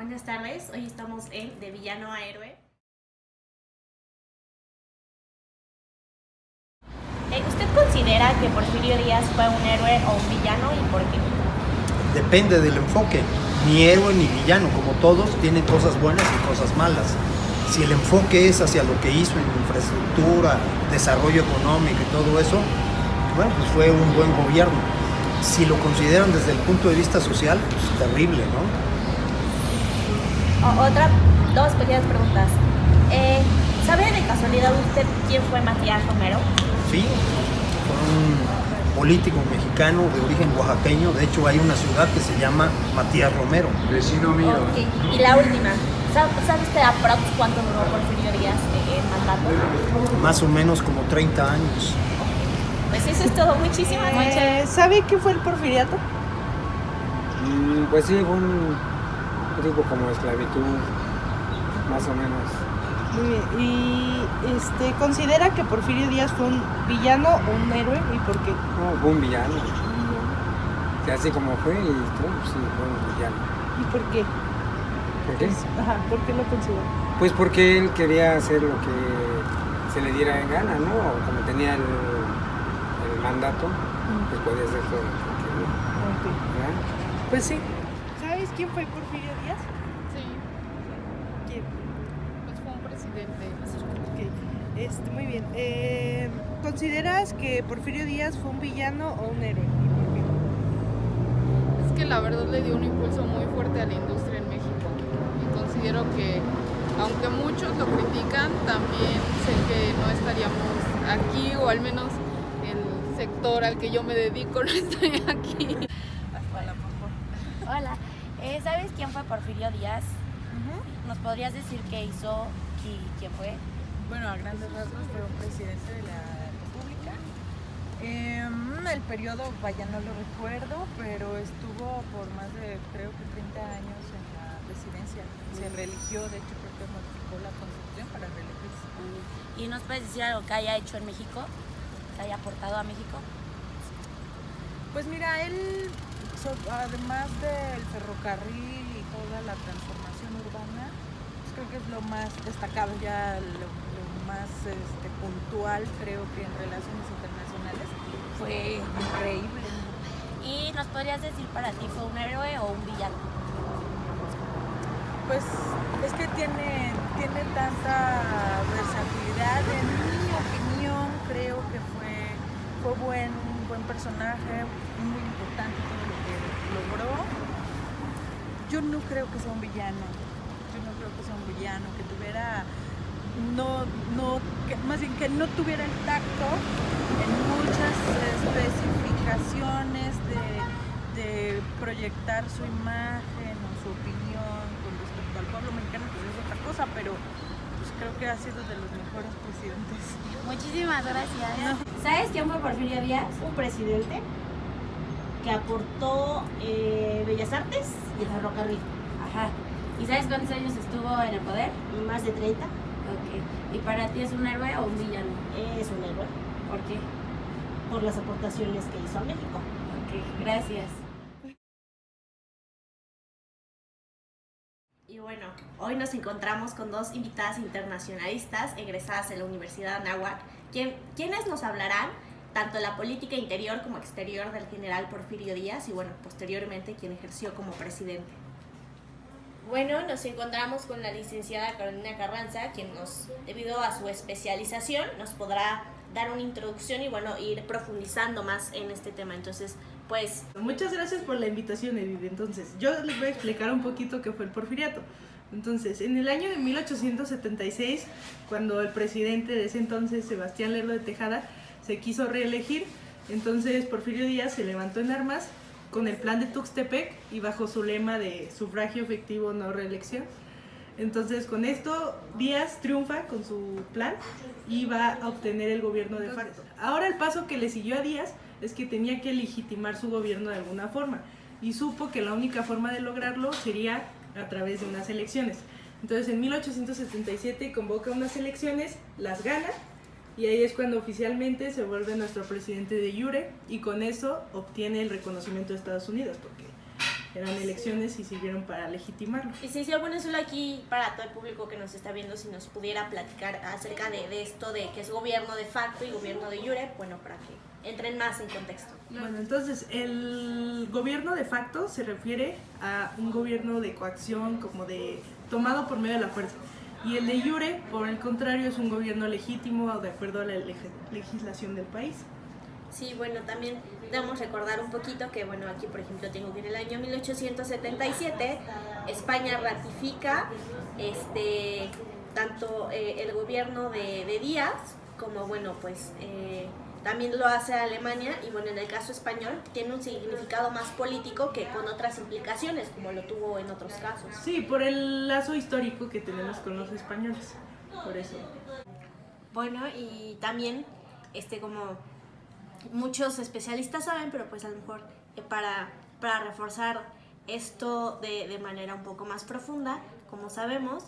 buenas tardes. Hoy estamos en De Villano a Héroe. ¿Usted considera que Porfirio Díaz fue un héroe o un villano y por qué? Depende del enfoque. Ni héroe ni villano, como todos, tienen cosas buenas y cosas malas. Si el enfoque es hacia lo que hizo en infraestructura, desarrollo económico y todo eso, bueno, pues fue un buen gobierno. Si lo consideran desde el punto de vista social, pues terrible, ¿no? Dos pequeñas preguntas. ¿Sabe de casualidad usted quién fue Matías Romero? Sí, fue un político mexicano de origen oaxaqueño. De hecho, hay una ciudad que se llama Matías Romero. Vecino mío. Okay. Y la última, ¿sabe usted aprox cuánto duró Porfirio Díaz en mandato? Más o menos como 30 años. Pues eso es todo. Muchísimas gracias. ¿Sabe qué fue el porfiriato? Pues sí, fue un tipo como esclavitud, más o menos. Muy bien. ¿Y considera que Porfirio Díaz fue un villano o un héroe y por qué? No, fue un villano. Que así como fue y todo, sí, fue un villano. ¿Y por qué? ¿Por qué? ¿Por qué lo considera? Pues porque él quería hacer lo que se le diera en gana, ¿no? Como tenía el mandato, pues podía hacer todo lo que quería. Okay. ¿Verdad? Pues sí. ¿Sabes quién fue Porfirio Díaz? Sí, ¿Quién? pues fue un presidente. Ok. Muy bien. ¿Consideras que Porfirio Díaz fue un villano o un héroe? ¿Y por qué? Es que la verdad le dio un impulso muy fuerte a la industria en México. Y considero que, aunque muchos lo critican, también sé que no estaríamos aquí, o al menos el sector al que yo me dedico no estaría aquí. Hola. ¿Sabes quién fue Porfirio Díaz? ¿Nos podrías decir qué hizo y quién fue? Bueno, a grandes rasgos fue un presidente de la República. El periodo, vaya, no lo recuerdo, pero estuvo por más de, creo que 30 años en la presidencia. Se reeligió, de hecho creo que modificó la constitución para reelegirse. ¿Y nos puedes decir algo que haya hecho en México? ¿Que haya aportado a México? Pues mira, él, además del ferrocarril y toda la transformación urbana, pues creo que es lo más destacado, ya lo más puntual, creo que en relaciones internacionales fue increíble. ¿Y nos podrías decir para ti fue un héroe o un villano? Pues es que tiene tanta versatilidad. En mi opinión, creo que fue un buen personaje, muy importante todo lo que logró. Yo no creo que sea un villano. Que tuviera, más bien que no tuviera el tacto en muchas especificaciones de proyectar su imagen o su opinión con respecto al pueblo mexicano, pues es otra cosa, pero pues creo que ha sido de los mejores presidentes. Muchísimas gracias. ¿Sabes quién fue Porfirio Díaz? Un presidente que aportó Bellas Artes y el ferrocarril. Ajá. ¿Y sabes cuántos años estuvo en el poder? Más de 30. Ok. ¿Y para ti es un héroe o un villano? Es un héroe. ¿Por qué? Por las aportaciones que hizo a México. Ok, gracias. Y bueno, hoy nos encontramos con dos invitadas internacionalistas egresadas de la Universidad Anáhuac, quienes nos hablarán tanto de la política interior como exterior del general Porfirio Díaz y bueno, posteriormente quien ejerció como presidente. Bueno, nos encontramos con la licenciada Carolina Carranza, quien debido a su especialización, nos podrá dar una introducción y bueno, ir profundizando más en este tema. Entonces, pues... Muchas gracias por la invitación, Edith. Entonces, yo les voy a explicar un poquito qué fue el porfiriato. Entonces, en el año de 1876, cuando el presidente de ese entonces, Sebastián Lerdo de Tejada, se quiso reelegir, entonces Porfirio Díaz se levantó en armas con el plan de Tuxtepec y bajo su lema de sufragio efectivo, no reelección. Entonces, con esto, Díaz triunfa con su plan y va a obtener el gobierno de facto. Ahora el paso que le siguió a Díaz es que tenía que legitimar su gobierno de alguna forma y supo que la única forma de lograrlo sería a través de unas elecciones. Entonces, en 1877 convoca unas elecciones, las gana y ahí es cuando oficialmente se vuelve nuestro presidente de jure y con eso obtiene el reconocimiento de Estados Unidos, porque eran elecciones y sirvieron para legitimarlo. Y sí, bueno, solo aquí para todo el público que nos está viendo, si nos pudiera platicar acerca de esto de que es gobierno de facto y gobierno de jure, bueno, para que entren más en contexto. Bueno, entonces el gobierno de facto se refiere a un gobierno de coacción, como de tomado por medio de la fuerza. Y el de jure, por el contrario, es un gobierno legítimo de acuerdo a la legislación del país. Sí, bueno, también debemos recordar un poquito que, bueno, aquí por ejemplo tengo que en el año 1877 España ratifica tanto el gobierno de Díaz como, bueno, pues también lo hace Alemania, y bueno, en el caso español tiene un significado más político que con otras implicaciones, como lo tuvo en otros casos. Sí, por el lazo histórico que tenemos con los españoles, por eso. Bueno, y también, como muchos especialistas saben, pero pues a lo mejor para reforzar esto de manera un poco más profunda, como sabemos,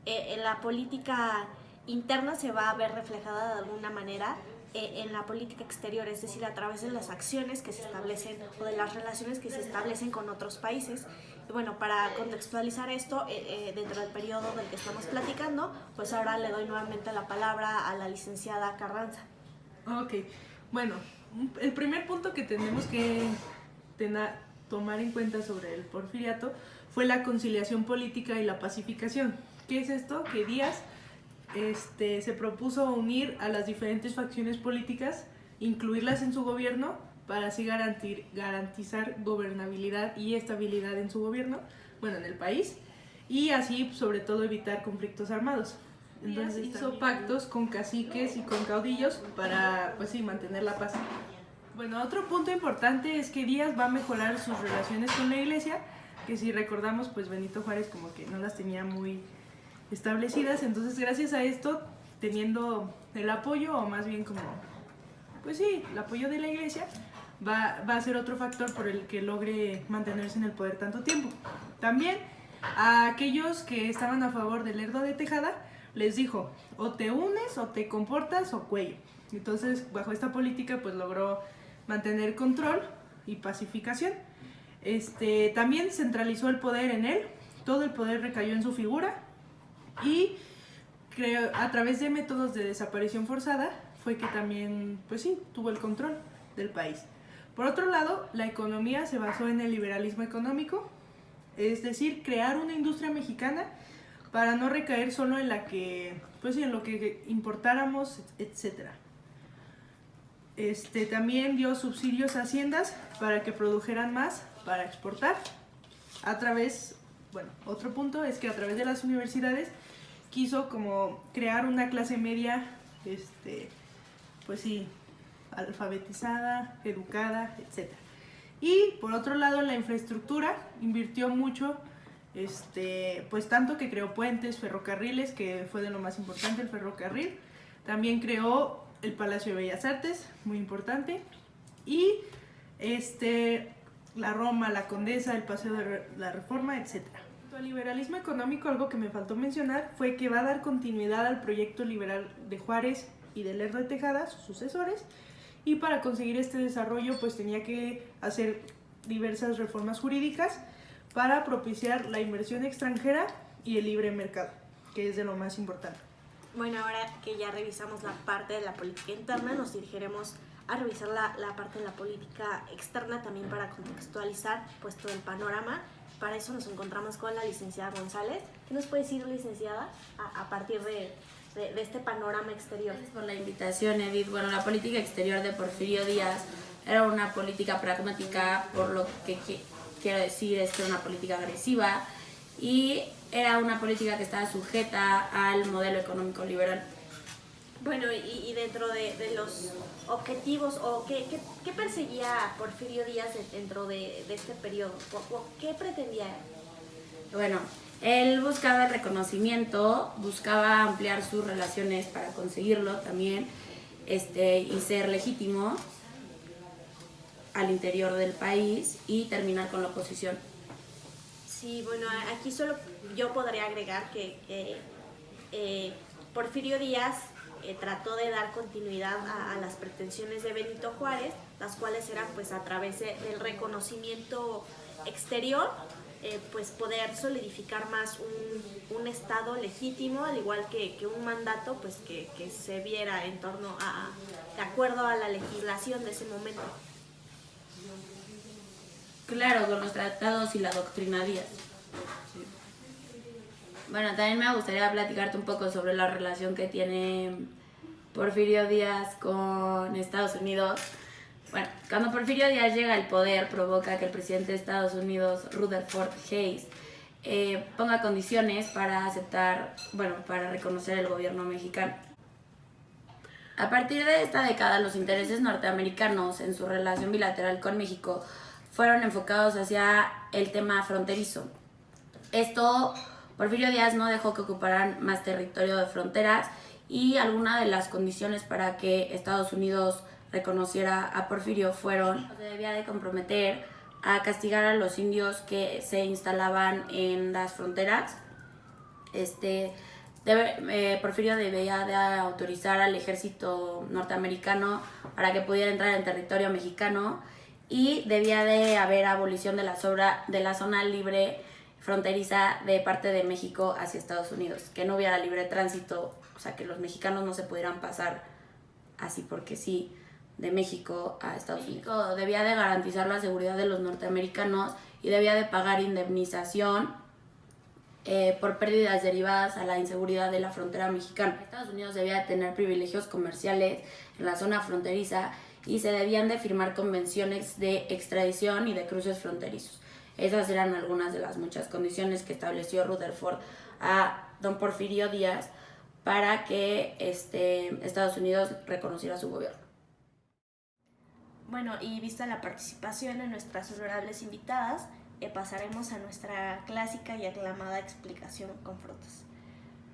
en la política interna se va a ver reflejada de alguna manera en la política exterior, es decir, a través de las acciones que se establecen o de las relaciones que se establecen con otros países. Y bueno, para contextualizar esto dentro del periodo del que estamos platicando, pues ahora le doy nuevamente la palabra a la licenciada Carranza. Ok, bueno, el primer punto que tenemos que tomar en cuenta sobre el porfiriato fue la conciliación política y la pacificación. ¿Qué es esto? Que Díaz se propuso unir a las diferentes facciones políticas, incluirlas en su gobierno para así garantizar gobernabilidad y estabilidad en su gobierno, bueno, en el país, y así sobre todo evitar conflictos armados. Entonces hizo pactos con caciques y con caudillos para, pues sí, mantener la paz. Bueno, otro punto importante es que Díaz va a mejorar sus relaciones con la iglesia, que si recordamos, pues Benito Juárez como que no las tenía muy establecidas, entonces gracias a esto, teniendo el apoyo, o más bien como, pues sí, el apoyo de la iglesia, va a ser otro factor por el que logre mantenerse en el poder tanto tiempo. También a aquellos que estaban a favor del Lerdo de Tejada, les dijo, o te unes, o te comportas, o cuello. Entonces, bajo esta política, pues logró mantener control y pacificación. También centralizó el poder en él, todo el poder recayó en su figura, y a través de métodos de desaparición forzada fue que también, pues sí, tuvo el control del país. Por otro lado, la economía se basó en el liberalismo económico, es decir, crear una industria mexicana para no recaer solo en en lo que importáramos, etc. También dio subsidios a haciendas para que produjeran más para exportar. Otro punto es que a través de las universidades quiso como crear una clase media, pues sí, alfabetizada, educada, etc. Y por otro lado, en la infraestructura invirtió mucho, pues tanto que creó puentes, ferrocarriles, que fue de lo más importante el ferrocarril. También creó el Palacio de Bellas Artes, muy importante, y la Roma, la Condesa, el Paseo de la Reforma, etc. El liberalismo económico, algo que me faltó mencionar, fue que va a dar continuidad al proyecto liberal de Juárez y de Lerdo de Tejada, sus sucesores, y para conseguir este desarrollo pues tenía que hacer diversas reformas jurídicas para propiciar la inversión extranjera y el libre mercado, que es de lo más importante. Bueno, ahora que ya revisamos la parte de la política interna, nos dirigiremos a revisar la parte de la política externa también para contextualizar pues todo el panorama. Para eso nos encontramos con la licenciada González. ¿Qué nos puede decir, licenciada, a partir de este panorama exterior? Gracias por la invitación, Edith. Bueno, la política exterior de Porfirio Díaz era una política pragmática, por lo que quiero decir es que era una política agresiva y era una política que estaba sujeta al modelo económico liberal. Bueno, y dentro de los objetivos, o ¿qué perseguía Porfirio Díaz dentro de este periodo? ¿Qué pretendía? Bueno, él buscaba el reconocimiento, buscaba ampliar sus relaciones para conseguirlo también, y ser legítimo al interior del país y terminar con la oposición. Sí, bueno, aquí solo yo podría agregar que Porfirio Díaz trató de dar continuidad a las pretensiones de Benito Juárez, las cuales eran pues a través del reconocimiento exterior, pues poder solidificar más un estado legítimo, al igual que un mandato, pues que se viera en torno de acuerdo a la legislación de ese momento. Claro, con los tratados y la doctrina Díaz. Bueno, también me gustaría platicarte un poco sobre la relación que tiene Porfirio Díaz con Estados Unidos. Bueno, cuando Porfirio Díaz llega al poder, provoca que el presidente de Estados Unidos, Rutherford Hayes, ponga condiciones para para reconocer el gobierno mexicano. A partir de esta década, los intereses norteamericanos en su relación bilateral con México fueron enfocados hacia el tema fronterizo. Porfirio Díaz no dejó que ocuparan más territorio de fronteras y algunas de las condiciones para que Estados Unidos reconociera a Porfirio fueron: se debía de comprometer a castigar a los indios que se instalaban en las fronteras. Porfirio debía de autorizar al ejército norteamericano para que pudiera entrar en territorio mexicano y debía de haber abolición de la zona libre fronteriza de parte de México hacia Estados Unidos, que no hubiera libre tránsito, o sea, que los mexicanos no se pudieran pasar así porque sí de México a Estados Unidos. México debía de garantizar la seguridad de los norteamericanos y debía de pagar indemnización por pérdidas derivadas a la inseguridad de la frontera mexicana. Estados Unidos debía de tener privilegios comerciales en la zona fronteriza y se debían de firmar convenciones de extradición y de cruces fronterizos. Esas eran algunas de las muchas condiciones que estableció Rutherford a don Porfirio Díaz para que Estados Unidos reconociera su gobierno. Bueno, y vista la participación de nuestras honorables invitadas, pasaremos a nuestra clásica y aclamada explicación con frutas.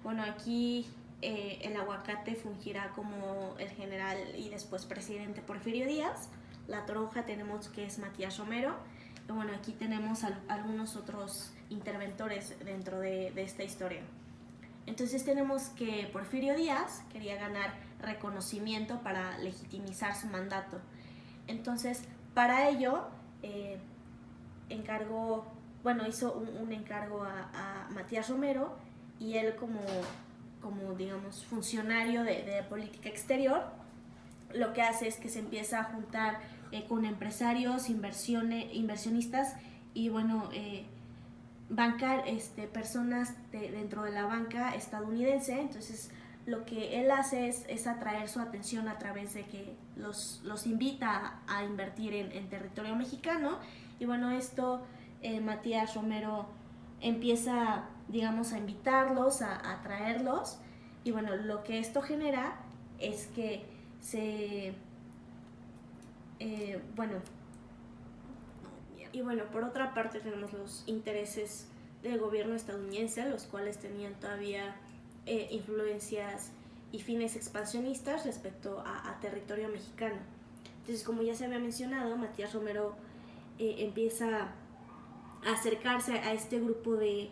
Bueno, aquí el aguacate fungirá como el general y después presidente Porfirio Díaz. La toronja tenemos que es Matías Romero. Y bueno, aquí tenemos algunos otros interventores dentro de esta historia. Entonces tenemos que Porfirio Díaz quería ganar reconocimiento para legitimizar su mandato. Entonces, para ello, hizo un encargo a Matías Romero, y él como digamos, funcionario de política exterior, lo que hace es que se empieza a juntar con empresarios, inversionistas y personas dentro de la banca estadounidense. Entonces lo que él hace es atraer su atención a través de que los invita a invertir en territorio mexicano. Y bueno, esto Matías Romero empieza, digamos, a invitarlos, a atraerlos, y bueno, lo que esto genera es que por otra parte tenemos los intereses del gobierno estadounidense, los cuales tenían todavía influencias y fines expansionistas respecto a territorio mexicano. Entonces, como ya se había mencionado, Matías Romero empieza a acercarse a este grupo de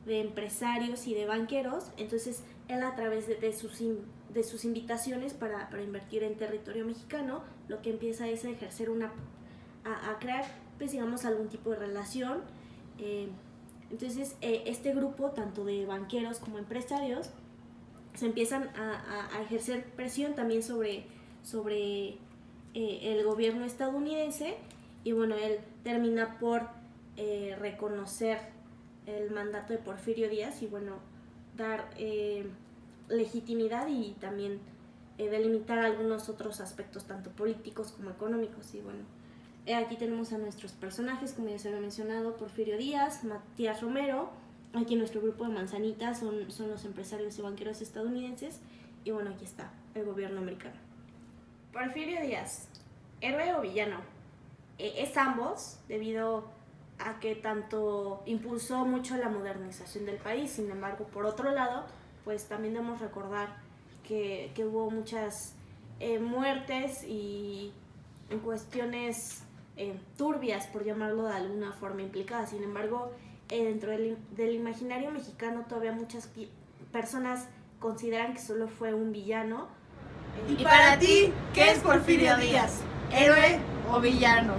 empresarios y de banqueros. Entonces él, a través de sus invitaciones para invertir en territorio mexicano, lo que empieza es a ejercer a crear, pues digamos, algún tipo de relación. Entonces este grupo, tanto de banqueros como empresarios, se empiezan a ejercer presión también sobre el gobierno estadounidense, y bueno, él termina por reconocer el mandato de Porfirio Díaz y bueno, dar legitimidad y también delimitar algunos otros aspectos tanto políticos como económicos. Y bueno, aquí tenemos a nuestros personajes, como ya se había mencionado: Porfirio Díaz, Matías Romero. Aquí nuestro grupo de manzanitas son los empresarios y banqueros estadounidenses, y bueno, aquí está el gobierno americano. Porfirio Díaz, ¿héroe o villano? Es ambos, debido a que tanto impulsó mucho la modernización del país. Sin embargo, por otro lado, pues también debemos recordar que hubo muchas muertes y en cuestiones turbias, por llamarlo de alguna forma, implicadas. Sin embargo, dentro del imaginario mexicano todavía muchas personas consideran que solo fue un villano. ¿Y para ti qué es Porfirio Díaz? ¿Héroe o villano?